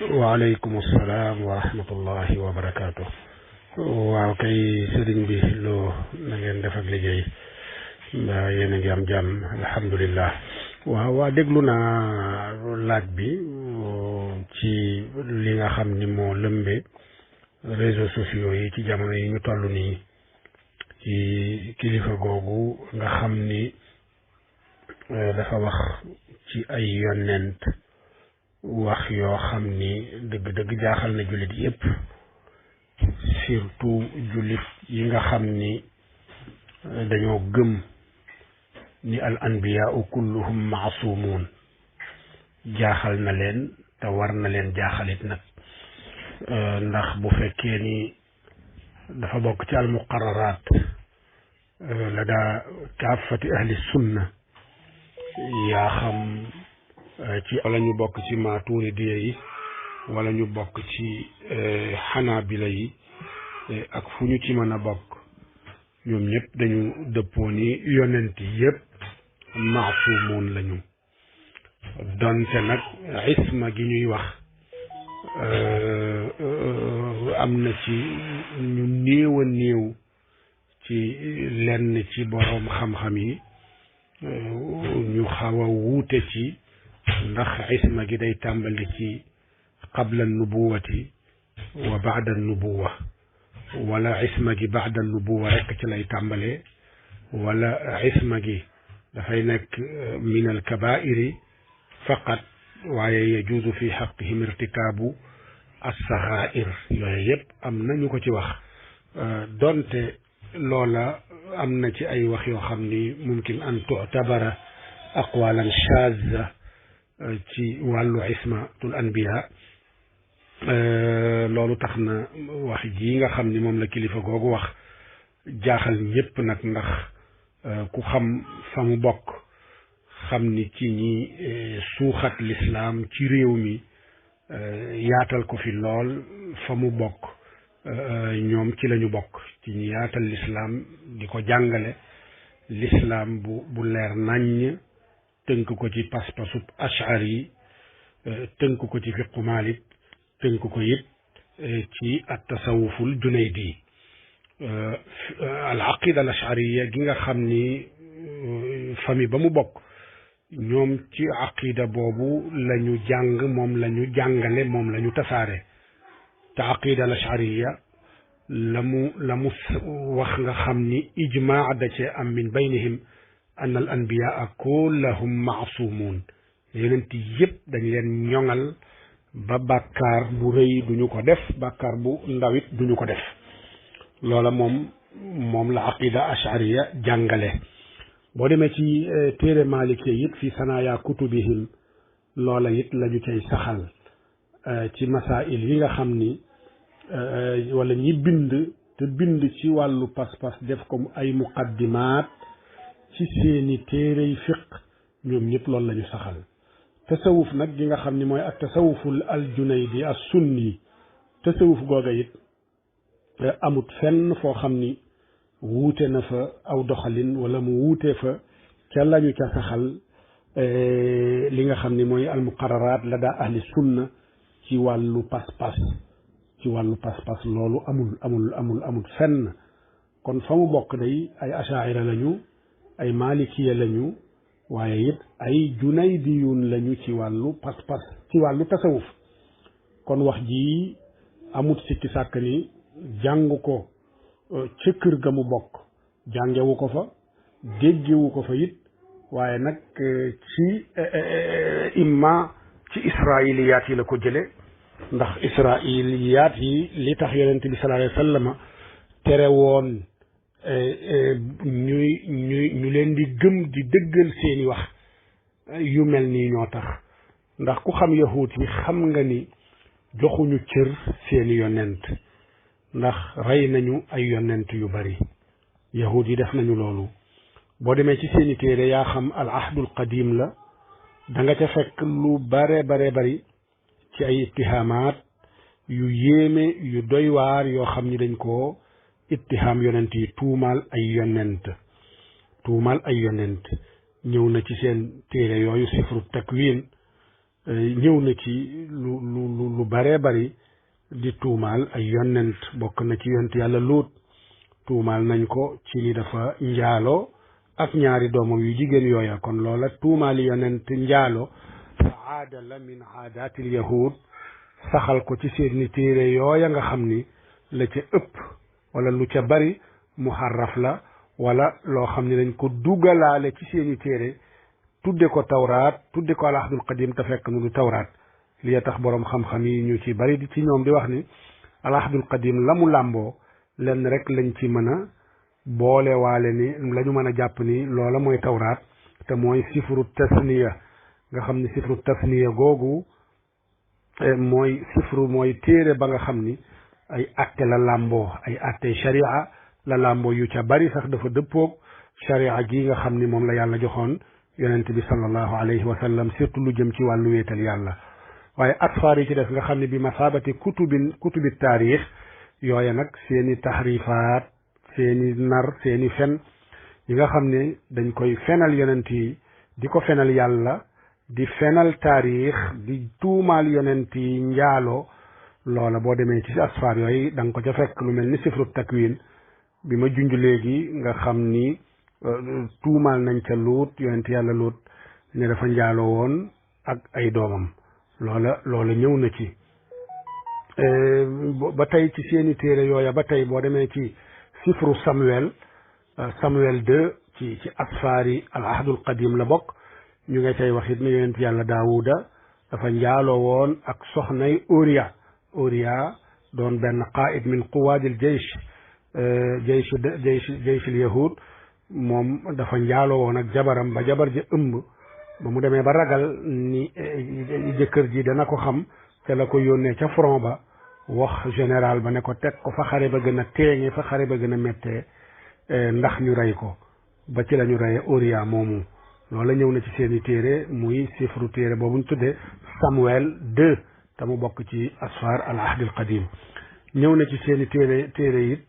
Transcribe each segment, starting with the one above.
waaleykum salaam wa rahmatullahi wa barakaatu. waaw kay sëriñ bi loo na ngeen def ak liggéey mbaa yéen a ngi am jàmm alhamdulillah. waa déglu naa laaj bi ci li nga xam ni moo lëmbe réseaux sociaux yi ci jamono yi ñu toll nii ci kilifa googu nga xam ni dafa wax ci ay yonent wax yoo xam ni dëgg-dëgg jaaxal na jullit yépp, surtout jullit yi nga xam ni dañoo gëm ni al anbiyaau kulluhum maasumun. jaaxal na leen te war na leen jaaxalit nag ndax bu fekkee ni dafa bokk ci al muqarraraat la daa kaafati ahli sunna, yaa xam ci wala ñu bokk ci maaturidiya yi wala ñu bokk ci xanaabila yi ak fu ñu ci mën a bokk, ñoom ñëpp dañu dëppoo ni yonent yëpp maasumoon lañu. donte nag isma gi ñuy wax am na ci ñu néew a néew ci lenn ci boroom xam-xam yi ñu xaw a wuute ci ndax isma gi day tàmbali ci qabla nubuwati wa baada nubuwa, wala isma gi baada nubuwa rekk ci lay tàmbalee, wala isma gi dafay nekk min al kabairi faqat waaye yajuuzu fi xaqihim irtikaabu as-saxaa'ir. yooyu yëpp am na ñu ko ci wax, donte loola am na ci ay wax yoo xam ni mumkin an tu'tabara aqwalan shaaza ci wàllu ismatul anbiya. loolu tax na wax ji nga xam ni moom la kilifa googu wax jaaxal ñëpp nag, ndax ku xam fa mu bokk xam ni ci ñi suuxat lislaam ci réew mi yaatal ko fi lool, fa mu bokk ñoom ci lañu bokk ci ñi yaatal lislaam di ko jàngale lislaam bu leer naññ, tënk ko ci pas-pasub ashari, tënk ko ci fiqu Maalik, tënk ko it ci at tasawuful junaydi. al aqida al ashariya gi nga xam ni famille ba mu bokk ñoom ci aqida boobu la ñu jàng, moom la ñu jàngale, moom la ñu tasaare. te aqida al ashariya la mu wax nga xam ni ijmaa da cee am min baynihim an al anbiyaa kullahum maasumun. yonent yëpp dañ leen ñoŋal ba bàkkaar bu rëy duñu ko def, bàkkaar bu ndawit duñu ko def. loola moom la aqida ashariya jàngale. boo demee ci téere Malike it fi sanaaya kutubihim loola it la ñu cay saxal ci masail yi nga xam ni wala ñi bind te bind ci wàllu pas-pas def ko ay muqaddimaat ci seeni téerey fiq, ñoom ñëpp loolu la ñu saxal. tasawuf nag gi nga xam ni mooy ak tasawuful al junaydi as sunni, tasawuf googa it amut fenn foo xam ni wuute na fa aw doxalin wala mu wuute fa ca lañu ca saxal li nga xam ni mooy al muqarraraat la daa ahli sunna ci wàllu pas-pas. loolu amul fenn. kon fa mu bokk day ay ashaira lañu, ay malikiya lañu, waaye it ay junaydiyun lañu ci wàllu pas-pas, ci wàllu tasawuf. kon wax ji amut sikki sàkk ni jàng ko ca kër ga mu bokk jàngewu ko fa, déggewu ko fa it, waaye nag ci imma ci israiliyaat yi la ko jële, ndax israiliyaat yi li tax yonent bi sallallahu alayhi wa sallam tere woon ñu leen di gëm di dëggal seeni wax yu mel nii ñoo tax. ndax ku xam yahuut yi xam nga ni joxuñu cër seeni yonent, ndax rey nañu ay yonent yu bari. yahuut yi def nañu loolu. boo demee ci seeni téere yaa xam al ahdul qadim la, da nga ca fekk lu bare bari ci ay ittihaamaat yu yéeme yu doy waar yoo xam ni dañ koo ittihaam yonent yi, tuumaal ay yonent. ñëw na ci seen téere yooyu sifru takwin, ñëw na ci lu lu baree bari di tuumaal ay yonent bokk na ci yonent yàlla Luut tuumaal nañ ko ci ni dafa njaalo ak ñaari doomam yu jigéen yooya kon loola tuumaali yonent njaalo aada la min aadaatil yahud saxal ko ci seeni téere yooya nga xam ni la ca ëpp wala lu ca bari muharraf la wala loo xam ni dañ ko dugalaale ci seeni téere tudde ko tawraat tudde ko al ahdul qadim te fekk mu du tawraat li tax boroom xam-xam yi ñu ci bari di ci ñoom di wax ni al ahdul qadim la mu làmboo lenn rek lañ ci mën a boole waale ni la ñu mën a jàpp ni loola mooy tawraat te mooy sifru tasniya nga xam ni sifru tasniya googu mooy téere ba nga xam ni ay atte la làmboo ay atte sharia la làmboo yu ca bari sax dafa dëppoog sharia gi nga xam ni moom la yàlla joxoon yonent bi sallallahu alayhi wa sallam surtout lu jëm ci wàllu wéetal yàlla waaye asfaar yi ci des nga xam ne bi masabati kutubi taarix yooya nag seeni taxrifaat seeni nar seeni fen yi nga xam ne dañ koy fenal yonent yi di ko fenal yàlla di fenal taarix di tuumaal yonent yi njaalo loola boo demee ci asfaar yooyu da nga ko ca fekk lu mel ni sifru takwin bi ma junj léegi nga xam ni tuumaal nañ ca Luut yonent yàlla Luut ne dafa njaaloo woon ak ay doomam loola ñëw na ci ba tey ci seeni téere yooya ba tey boo demee ci sifru Samuel 2 ci asfaari al ahdul qadim la bokk ñu nga cay wax it ne yonent yàlla Daawuda dafa njaaloo woon ak soxnay Uriya doon benn qaa'id min quwaadil jayshil yahud moom dafa njaaloo woon ak jabaram ba jabar ja ëmb ba mu demee ba ragal ni jëkkër ji dana ko xam te la ko yónnee ca front ba wax général ba ne ko teg ko fa xare ba gën a teeŋe fa xare ba gën a méttee ndax ñu rey ko ba ci la ñu reye Uriya moomu loola ñëw na ci seeni téere muy sifru téere boobu ñu tuddee Samuel 2 te mu bokk ci asfar al ahdil qadim ñëw na ci seeni téere it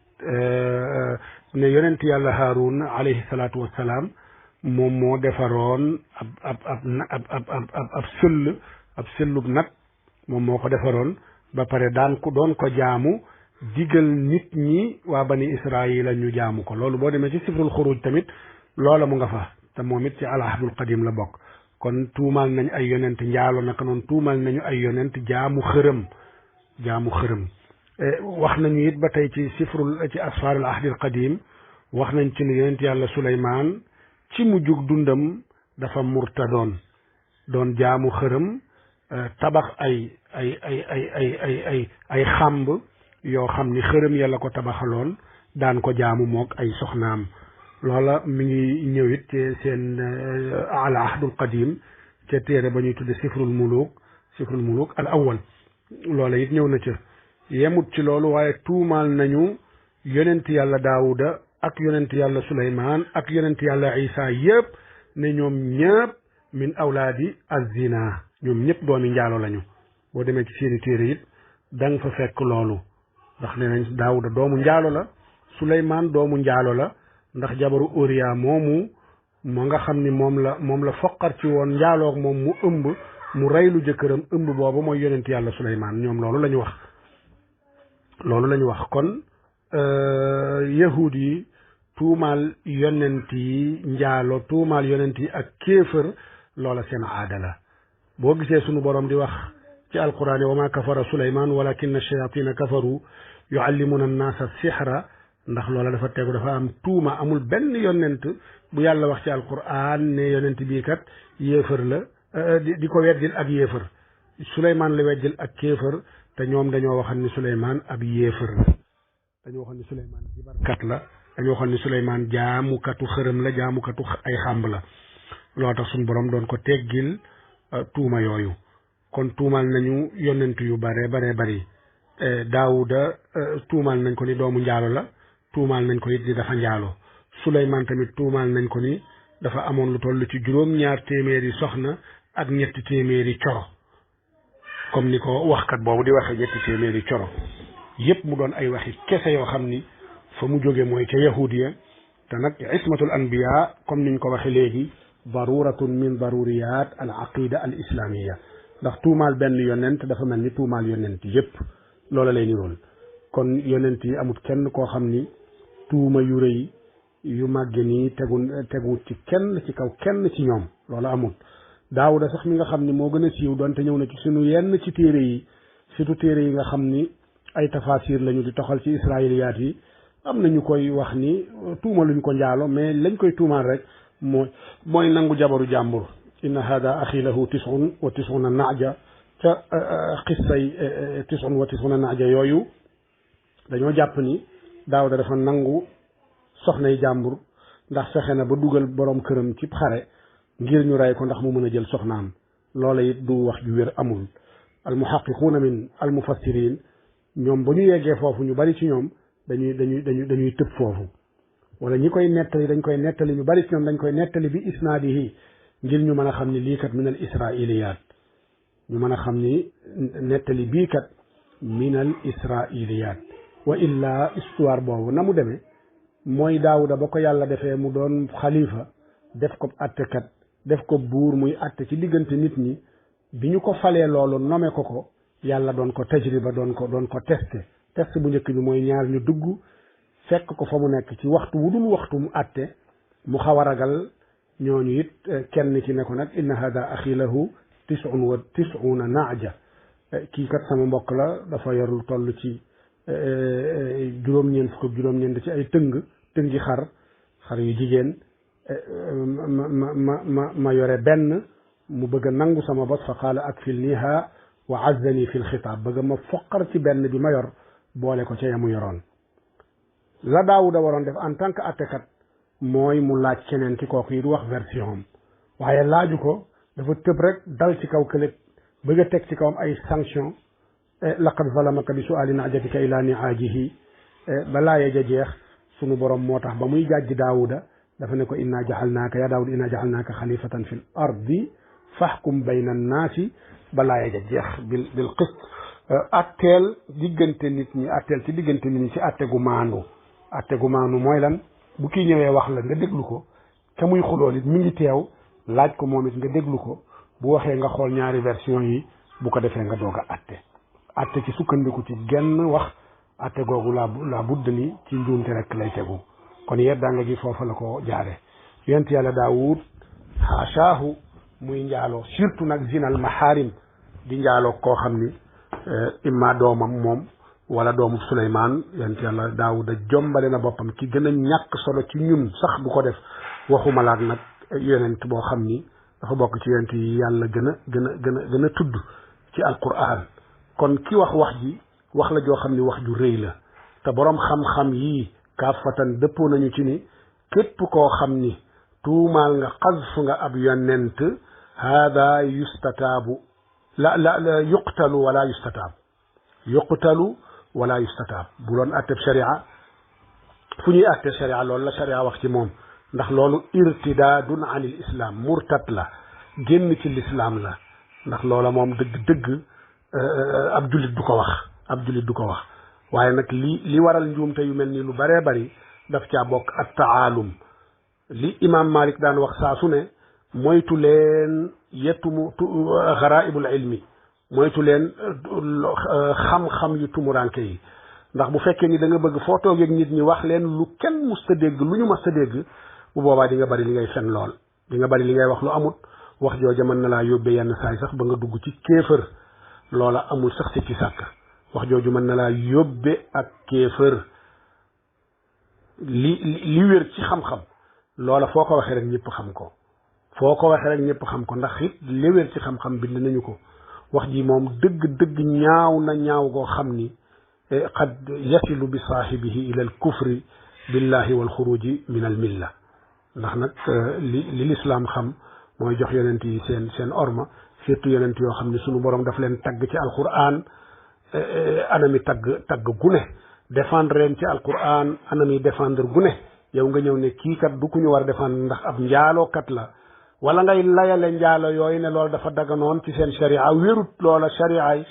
ne yonent yàlla Haarun alayhi salaatu wassalaam moom moo defaroon ab sëllub nag moom moo ko defaroon ba pare doon ko jaamu digal nit ñi waa bani Israayila ñu jaamu ko loolu boo demee ci sifrul xuruj tamit loola mu nga fa te moom it ci al ahdul qadim la bokk kon tuumaal nañ ay yonent njaalo naka noonu tuumaal nañu ay yonent jaamu xërëm wax nañu it ba tey ci asfar al ahdil qadim wax nañ ci ne yonent yàlla Suleymaan ci mu jug dundam dafa murtadoon doon jaamu xërëm tabax ay xàmb yoo xam ni xërëm yàlla ko tabaxaloon daan ko jaamu mook ay soxnaam loola mi ngi ñëwit ci seen al ahdul qadim ca téere ba ñuy tudde sifrul muluk al awwal loola it ñëw na ca yemut ci loolu waaye tuumaal nañu yonent yàlla Daawuda ak yonent yàlla Suleymaan ak yonent yàlla Isa yëpp ne ñoom ñëpp min awlaadi az-zina ñoom ñëpp doomi njaalo lañu boo demee ci seeni téere it da nga fa fekk loolu ndax nee nañ Daawuda doomu njaalo la Suleymaan doomu njaalo la ndax jabaru Uriya moomu moo nga xam ni moom la foqar ci woon njaaloog moom mu ëmb mu reylu jëkkëram ëmb boobu mooy yonent yàlla Suleymaan ñoom loolu la ñu wax kon yahud yi tuumaal yonent yi njaalo tuumaal yonent yi ak kéefër loola seen aada la boo gisee sunu borom di wax ci alquran wa ma kafara Suleymaan walakinna shayatina kafaru yuallimuna annaasa sixra ndax loola dafa tegu dafa am tuuma amul benn yonent bu yàlla wax ci alquran ne yonent bii kat yéefër la di ko weddil ak yéefër Suleymaan la weddil ak kéefër te ñoom dañoo waxoon ni Suleymaan ab yéefër la dañoo waxoon ni Suleymaan jibarkat la dañoo waxoon ni Suleymaan jaamukatu xërëm la jaamukatu ay xàmb la loo tax suñu borom doon ko teggil tuuma yooyu kon tuumal nañu yonent yu bare bari Daawuda tuumal nañ ko ni doomu njaalo la tuumal nañ ko it ni dafa njaalo Suleymaan tamit tuumal nañ ko ni dafa amoon lu toll ci 2 téeméeri soxna ak 3 téeméeri coro comme ni ko waxkat boobu di waxe 3 téeméeri coro yépp mu doon ay waxi kese yoo xam ni fa mu jóge mooy ca yahudiya te nag ismatul anbiya comme niñ ko waxe léegi daruratun min daruriyat al aqida al islamiyya ndax tuumaal benn yonent dafa mel ni tuumaal yonent yépp loola lay nirool kon yonent yi amut kenn koo xam ni tuuma yu rëy yu màgge nii tegu ci kenn ci kaw kenn ci ñoom loolu amut daawuda sax mi nga xam ni moo gën a siiw doonte ñëw na ci sunu yenn ci téere yi surtout téere yi nga xam ni ay tafasir lañu di toxal ci israiliyaat yi am na ñu koy wax ni tuuma luñ ko njaalo mais lañ koy tuumaal rek mooy nangu jabaru jàmbur inna hada axi lahu tisun wa tisuna naaja ca xissay tisun wa tisuna naaja yooyu dañoo jàpp ni daawuda dafa nangu soxnay jàmbur ndax fexe na ba dugal borom këram ci xare ngir ñu rey ko ndax mu mën a jël soxnaam loola it du wax ju wér amul almuhaqiquuna min almufassirin ñoom ba ñu yeggee foofu ñu bari ci ñoom dañuy tëb foofu wala ñi koy nettali dañ koy nettali ñu bari ci ñoom dañ koy nettali bi isnaadihi ngir ñu mën a xam ni lii kat min al israiliyaat ñu mën a xam ni nettali bii kat min al israiliyaat wa illa histoire boobu na mu demee mooy daawuda ba ko yàlla defee mu doon xalifa def ko attekat def ko buur muy atte ci diggante nit ñi bi ñu ko falee loolu nome ko yàlla doon ko tajriba doon ko testé test bu njëkk bi mooy ñaar ñu dugg fekk ko fa mu nekk ci waxtu wu dul waxtu mu atte mu xaw a ragal ñooñu it kenn ci ne ko nag inna hada axi lahu tisuna naaja kii kat sama mbokk la dafa yorul toll ci juróom-ñeent fukk ak juróom-ñeent ci ay tëngi xar yu jigéen ma yore benn mu bëgg a nangu sama bos fa qaala akfilniha wa azzani fi lxitaab bëgg ma foqar ci benn bi ma yor boole ko ca yamu yoroon la daawuda waroon def en tant que attekat mooy mu laaj keneen ki kooku yi du wax version am waaye laaju ko dafa tëb rek dal ci kaw kële bëgg a teg ci kawam ay sanction laqad zalamaka bi suali najatika ila niaajihi balaa ya ja jeex sunu borom moo tax ba muy jàjj daawuda dafa ne ko inna jaxalnaaka ya daawud inna jaxalnaaka xalifatan fi l ardi faxkum bayna annaasi balaa ya ja jeex bil qist atteel diggante nit ñi atteel ci diggante nit ñi ci atte gu maanu mooy lan bu kii ñëwee wax la nga déglu ko te muy xuloo nit mi ngi teew laaj ko moom it nga déglu ko bu waxee nga xool ñaari version yi bu ko defee nga doog a atte ci sukkandiku ci genn wax atte googu la budd ni ci njuumte rek lay tegu kon yeddaa nga gi foofu la ko jaare yent yàlla daawud haashaahu muy njaaloo surtout nag zinal mahaarim di njaaloo koo xam ni imma doomam moom wala doomu Suleymaan yent yàlla daawuda jombale na boppam ki gën a ñàkk solo ci ñun sax bu ko def waxuma laak nag yonent boo xam ni dafa bokk ci yonent yi yàlla gën a tudd ci alquran kon ki wax ji wax la joo xam ni wax ju rëy la te boroom xam-xam yii kaafatan dëppoo nañu ci ni képp koo xam ni tuumaal nga xasf nga ab yonent haada yustataabu la yuqtalu wala yustataab bu doon atteb sharia fu ñuy atteb sharia loolu la sharia wax ci moom ndax loolu irtidaadun an il islam murtad la génn ci lislaam la ndax loola moom dëgg ab jullit du ko wax waaye nag li waral njuumte yu mel nii lu baree bari daf caa bokk at taalum li imam Malik daan wax saa su ne moytu leen garaibul ilmi moytu leen xam-xam yu tumuranke yi ndax bu fekkee ni da nga bëgg foo toogee ak nit ñi wax leen lu kenn musta dégg lu ñu musta dégg bu boobaa di nga bari li ngay fen lool di nga bari li ngay wax lu amut wax jooja mën na laa yóbbee yenn saay sax ba nga dugg ci kéefër loola amul sax ci sàkk wax jooju mën na laa yóbbe ak kéefër li wér ci xam-xam loola foo ko waxee rek ñëpp xam ko ndax it li wér ci xam-xam bind nañu ko wax ji moom dëgg ñaaw goo xam ni qad yasilu bi saahibihi ila al kufri billahi wal xuruji min al milla ndax nag li lislaam xam mooy jox yonent yi seen orma surtout yonent yoo xam ne sunu borom daf leen tagg ci alquran anami tagg gune défendre leen ci alquran anami défendre gune yow nga ñëw ne kii kat du ku ñu war a défendre ndax ab njaalookat la wala ngay layale njaalo yooyu ne loolu dafa daganoon ci seen sharia wérut loola sharia yi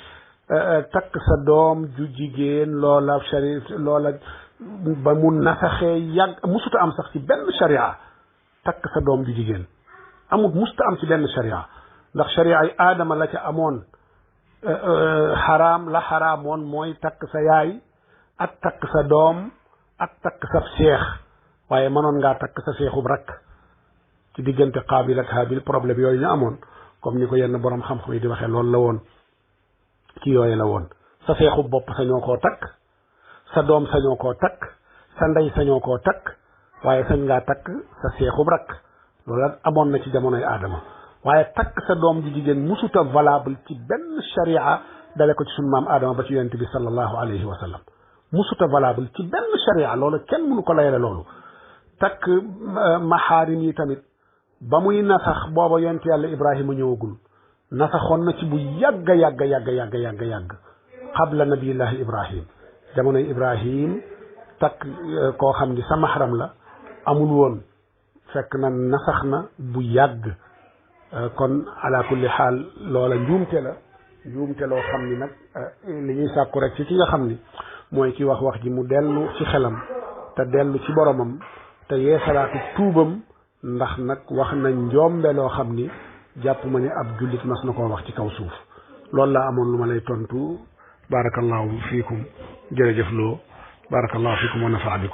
takk sa doom ju jigéen loola ba mu nasaxee yàgg musuta am sax ci benn sharia takk sa doom ju jigéen musuta am ci benn sharia ndax sharia yi aadama la ca amoon xaraam la xaraamoon mooy takk sa yaay ak takk sa doom ak takk sa seex waaye mënoon ngaa takk sa seexub rakk ci diggante Qaabil ak Haabil problème yooyu ñu amoon comme ni ko yenn borom xam-xam yi di waxee loolu la woon ci yooyu la woon sa seexub bopp sañoo koo takk sa doom sañoo koo takk sa ndey sañoo koo takk waaye sañ ngaa takk sa seexub rakk loolu amoon na ci jamonoy aadama waaye takk sa doom ji jigéen musuta valable ci benn sharia dale ko ci sunu maam aadama ba ci yonent bi sallallahu alayhi wa sallam musuta valable ci benn sharia loolu kenn mënu ko layale loolu takk maxaarim yi tamit ba muy nasax booba yonent yàlla ibrahima ñëwagul nasaxoon na ci bu yàgga yàgg qabla nabiyillahi ibrahim jamonoy ibrahim takk koo xam ni sa mahram la amul woon fekk na nasax na bu yàgg kon ala kulli xaal loola njuumte loo xam ni nag li ñuy sàkku rek ci ki nga xam ni mooy ki wax ji mu dellu ci xelam te dellu ci boromam te yeesalaatu tuubam ndax nag wax na njombe loo xam ni jàpp ma ni ab jullit mas na koo wax ci kaw suuf loolu laa amoon lu ma lay tontu barakallahu fiikum jërëjëf loo barakallahu fiikum wa nafa bikum